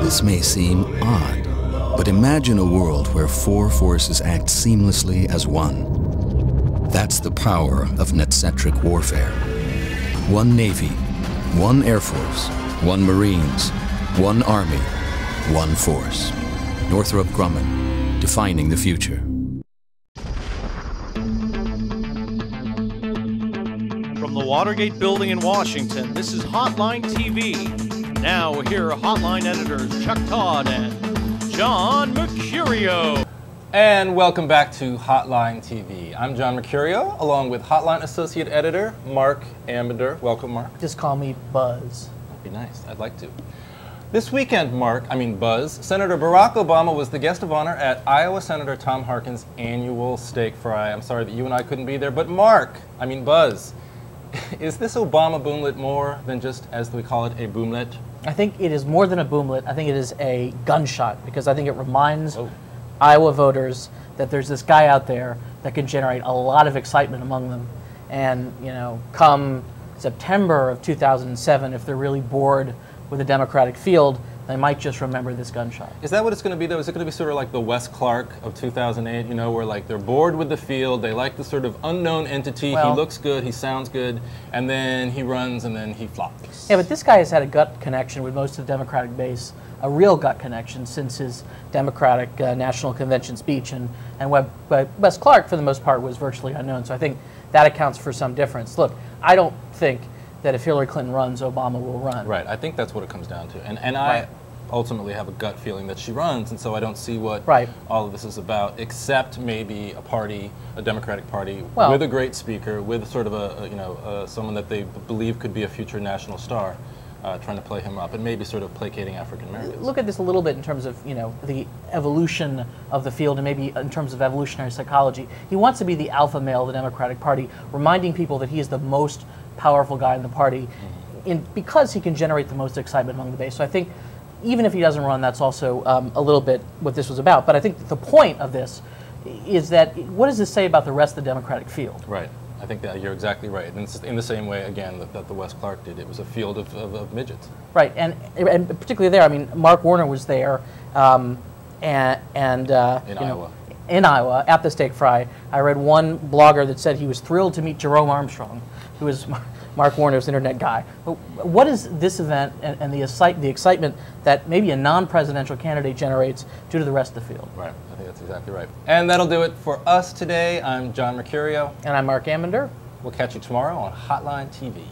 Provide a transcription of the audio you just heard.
This may seem odd, but imagine a world where four forces act seamlessly as one. That's the power of net-centric warfare. One Navy, one Air Force, one Marines, one Army, one force. Northrop Grumman, defining the future. From the Watergate Building in Washington, this is Hotline TV. Now here are Hotline editors Chuck Todd and John Mercurio. And welcome back to Hotline TV. I'm John Mercurio, along with Hotline Associate Editor Marc Ambinder. Welcome, Marc. Just call me Buzz. That'd be nice. I'd like to. This weekend, Buzz, Senator Barack Obama was the guest of honor at Iowa Senator Tom Harkin's annual steak fry. I'm sorry that you and I couldn't be there, but Buzz, is this Obama boomlet more than just, as we call it, a boomlet? I think it is more than a boomlet. I think it is a gunshot, because I think it reminds Iowa voters that there's this guy out there that can generate a lot of excitement among them. And, you know, come September of 2007, if they're really bored with the Democratic field, they might just remember this gunshot. Is that what it's going to be, though? Is it going to be sort of like the Wes Clark of 2008, you know, where like they're bored with the field, they like the sort of unknown entity, he looks good, he sounds good, and then he runs and then he flops. Yeah, but this guy has had a gut connection with most of the Democratic base, a real gut connection since his Democratic National Convention speech, and Wes Clark, for the most part, was virtually unknown, so I think that accounts for some difference. Look, I don't think that if Hillary Clinton runs, Obama will run. Right, I think that's what it comes down to. And I ultimately have a gut feeling that she runs, and so I don't see what all of this is about, except maybe a party, a Democratic Party, with a great speaker, with sort of a, someone that they believe could be a future national star, trying to play him up, and maybe sort of placating African Americans. Look at this a little bit in terms of, you know, the evolution of the field, and maybe in terms of evolutionary psychology. He wants to be the alpha male of the Democratic Party, reminding people that he is the most powerful guy in the party, because he can generate the most excitement among the base. So I think even if he doesn't run, that's also a little bit what this was about. But I think the point of this is that, what does this say about the rest of the Democratic field? Right. I think that you're exactly right. And it's in the same way, again, that the Wes Clark did. It was a field of midgets. Right. And particularly there, I mean, Mark Warner was there, in Iowa at the steak fry. I read one blogger that said he was thrilled to meet Jerome Armstrong, who is Mark Warner's internet guy. But what is this event and the excitement that maybe a non-presidential candidate generates due to the rest of the field? Right, I think that's exactly right. And that'll do it for us today. I'm John Mercurio. And I'm Marc Ambinder. We'll catch you tomorrow on Hotline TV.